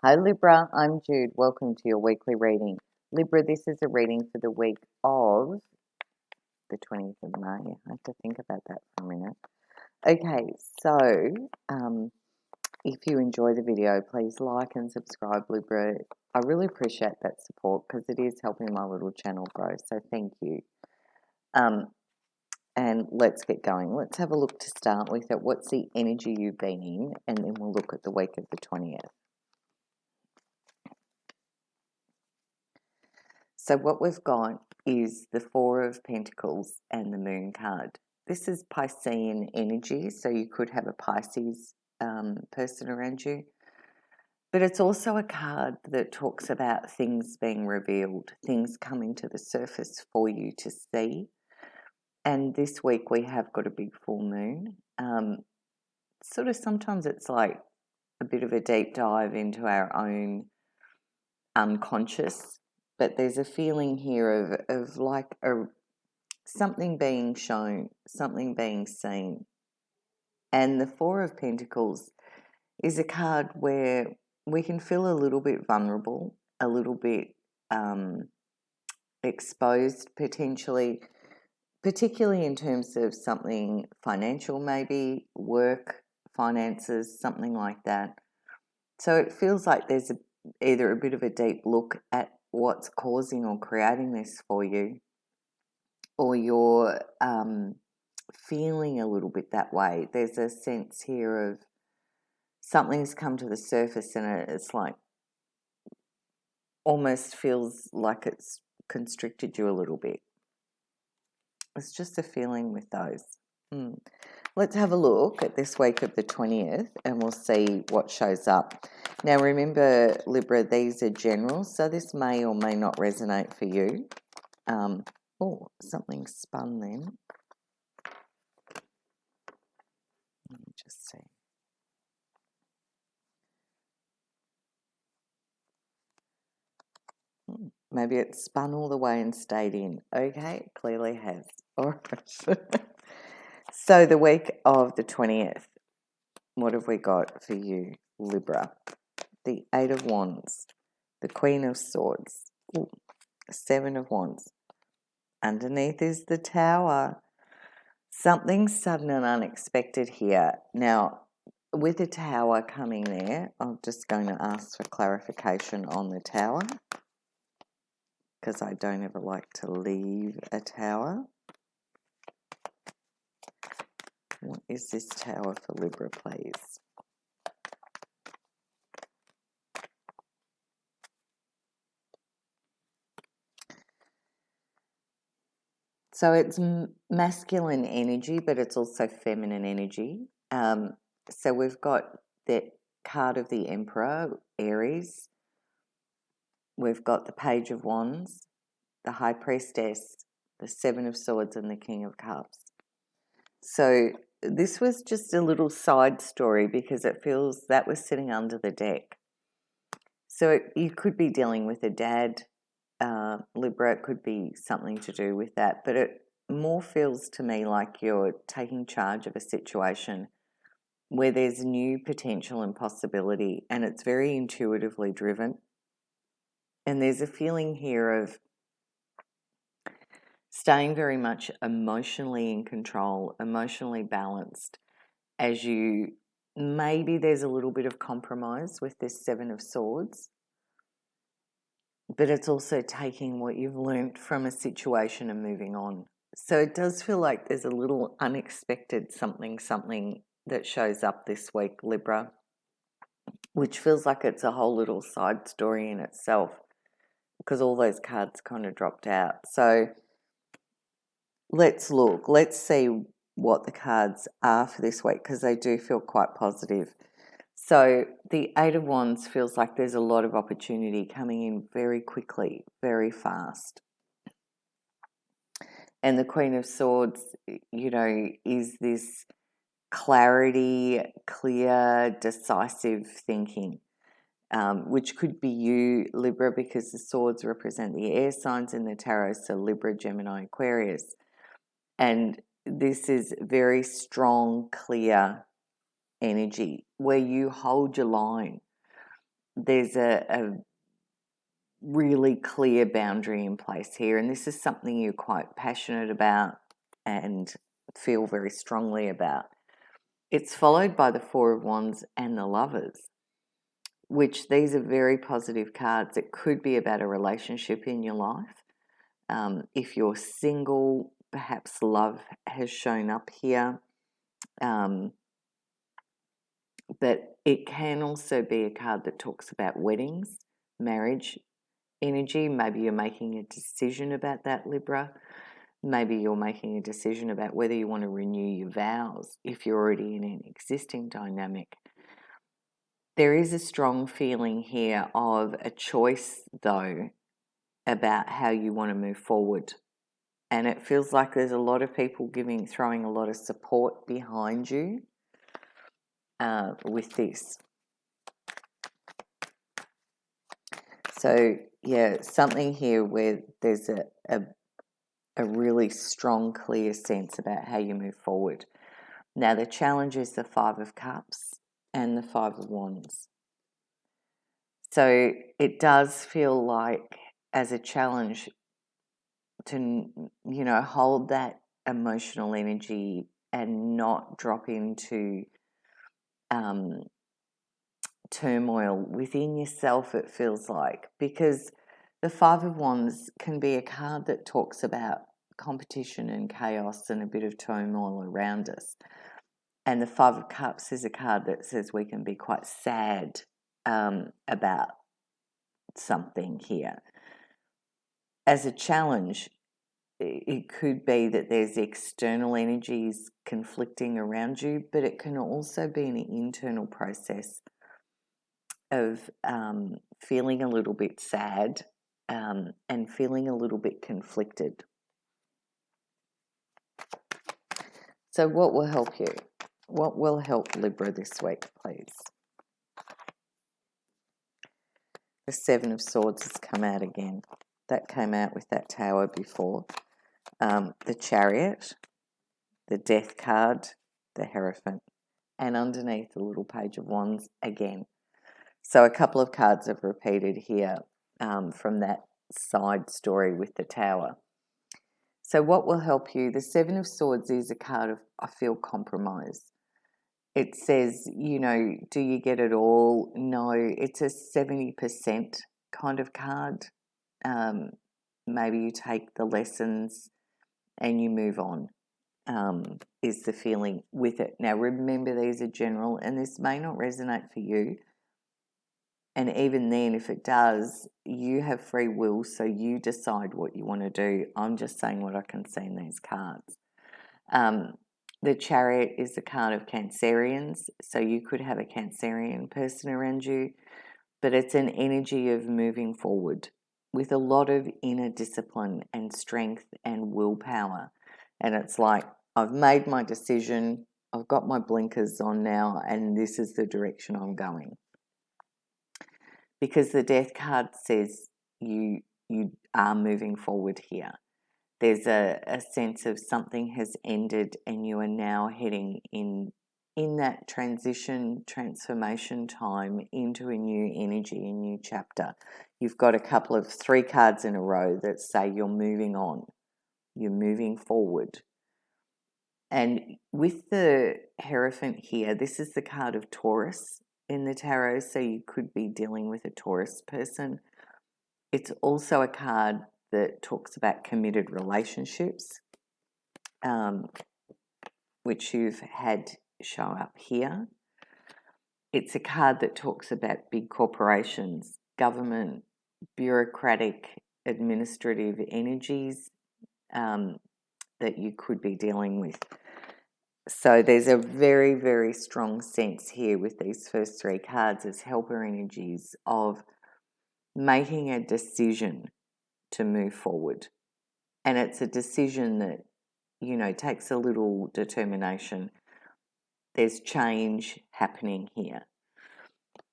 Hi Libra, I'm Jude. Welcome to your weekly reading. Libra, this is a reading for the week of the 20th of May. I have to think about that for a minute. Okay, so if you enjoy the video, please like and subscribe, Libra. I really appreciate that support because it is helping my little channel grow, so thank you. And let's get going. Let's have a look to start with at what's the energy you've been in, and then we'll look at the week of the 20th. So what we've got is the Four of Pentacles and the Moon card. This is Piscean energy, so you could have a Pisces person around you. But it's also a card that talks about things being revealed, things coming to the surface for you to see. And this week we have got a big full moon. Sort of sometimes it's like a bit of a deep dive into our own unconscious, but there's a feeling here of like something being shown, something being seen. And the Four of Pentacles is a card where we can feel a little bit vulnerable, a little bit exposed potentially, particularly in terms of something financial, maybe work, finances, something like that. So it feels like there's either a bit of a deep look at what's causing or creating this for you, or you're feeling a little bit that way. There's a sense here of something's come to the surface and it's like almost feels like it's constricted you a little bit. It's just a feeling with those. Let's have a look at this week of the 20th and we'll see what shows up. Now remember, Libra, these are general, so this may or may not resonate for you. Oh, something spun then. Let me just see. Maybe it spun all the way and stayed in. Okay, clearly has. All right. So the week of the 20th, what have we got for you, Libra? The Eight of Wands, the Queen of Swords, Seven of Wands. Underneath is the Tower. Something sudden and unexpected here. Now, with the Tower coming there, I'm just going to ask for clarification on the Tower because I don't ever like to leave a Tower. What is this Tower for Libra, please? So it's masculine energy, but it's also feminine energy. So we've got the card of the Emperor, Aries. We've got the Page of Wands, the High Priestess, the Seven of Swords, and the King of Cups. So this was just a little side story because it feels that was sitting under the deck. So you could be dealing with a dad, Libra. It could be something to do with that, but it more feels to me like you're taking charge of a situation where there's new potential and possibility, and it's very intuitively driven. And there's a feeling here of staying very much emotionally in control, emotionally balanced, as you maybe there's a little bit of compromise with this Seven of Swords, but it's also taking what you've learnt from a situation and moving on. So it does feel like there's a little unexpected something that shows up this week, Libra, which feels like it's a whole little side story in itself because all those cards kind of dropped out. So let's look. Let's see what the cards are for this week because they do feel quite positive. So the Eight of Wands feels like there's a lot of opportunity coming in very quickly, very fast. And the Queen of Swords, you know, is this clarity, clear, decisive thinking, which could be you, Libra, because the swords represent the air signs in the tarot, so Libra, Gemini, Aquarius. And this is very strong, clear energy where you hold your line. there's a really clear boundary in place here, and this is something you're quite passionate about and feel very strongly about. It's followed by the Four of Wands and the Lovers, which these are very positive cards. It could be about a relationship in your life. If you're single, perhaps love has shown up here. But it can also be a card that talks about weddings, marriage energy. Maybe you're making a decision about that, Libra. Maybe you're making a decision about whether you want to renew your vows if you're already in an existing dynamic. There is a strong feeling here of a choice, though, about how you want to move forward. And it feels like there's a lot of people throwing a lot of support behind you with this. So, yeah, something here where there's a really strong, clear sense about how you move forward. Now, the challenge is the Five of Cups and the Five of Wands. So it does feel like as a challenge to, hold that emotional energy and not drop into turmoil within yourself, it feels like, because the Five of Wands can be a card that talks about competition and chaos and a bit of turmoil around us. And the Five of Cups is a card that says we can be quite sad about something here. As a challenge, it could be that there's external energies conflicting around you, but it can also be an internal process of feeling a little bit sad and feeling a little bit conflicted. So what will help you? What will help Libra this week, please? The Seven of Swords has come out again. That came out with that Tower before. The Chariot, the Death card, the Hierophant, and underneath the little Page of Wands again. So a couple of cards have repeated here from that side story with the Tower. So what will help you? The Seven of Swords is a card of, I feel, compromise. It says, do you get it all? No, it's a 70% kind of card. Maybe you take the lessons and you move on, is the feeling with it. Now, remember, these are general, and this may not resonate for you. And even then, if it does, you have free will, so you decide what you want to do. I'm just saying what I can see in these cards. The Chariot is the card of Cancerians, so you could have a Cancerian person around you, but it's an energy of moving forward with a lot of inner discipline and strength and willpower. And it's like, I've made my decision, I've got my blinkers on now, and this is the direction I'm going. Because the Death card says you are moving forward here. There's a sense of something has ended and you are now heading in that transformation time into a new energy, a new chapter. You've got three cards in a row that say you're moving on, you're moving forward. And with the Hierophant here, this is the card of Taurus in the tarot, so you could be dealing with a Taurus person. It's also a card that talks about committed relationships, which you've had show up here. It's a card that talks about big corporations, government, bureaucratic, administrative energies that you could be dealing with. So there's a very, very strong sense here with these first three cards as helper energies of making a decision to move forward. And it's a decision that, takes a little determination. There's change happening here.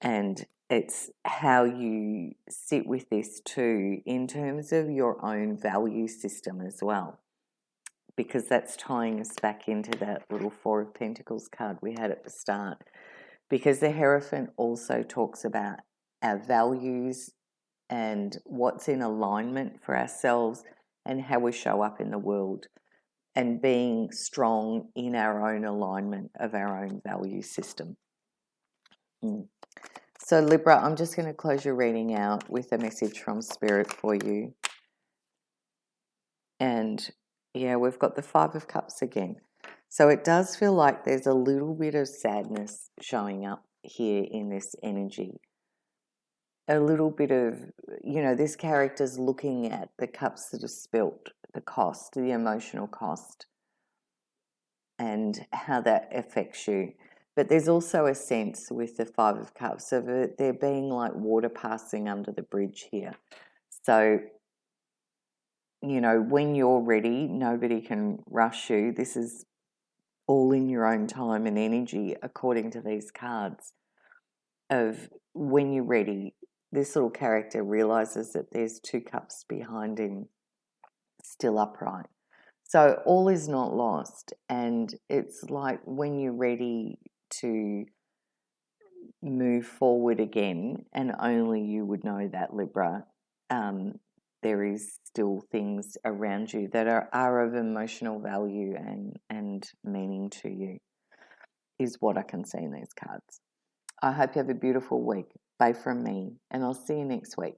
And it's how you sit with this too in terms of your own value system as well. Because that's tying us back into that little Four of Pentacles card we had at the start. Because the Hierophant also talks about our values and what's in alignment for ourselves and how we show up in the world, and being strong in our own alignment of our own value system. So Libra, I'm just going to close your reading out with a message from Spirit for you. And yeah, we've got the Five of Cups again. So it does feel like there's a little bit of sadness showing up here in this energy. A little bit of, this character's looking at the cups that are spilt, the cost, the emotional cost, and how that affects you. But there's also a sense with the Five of Cups of it there being like water passing under the bridge here. So, when you're ready, nobody can rush you. This is all in your own time and energy, according to these cards. Of when you're ready, this little character realizes that there's two cups behind him still upright. So all is not lost. And it's like when you're ready to move forward again, and only you would know that, Libra, there is still things around you that are of emotional value and meaning to you, is what I can see in these cards. I hope you have a beautiful week. Bye from me, and I'll see you next week.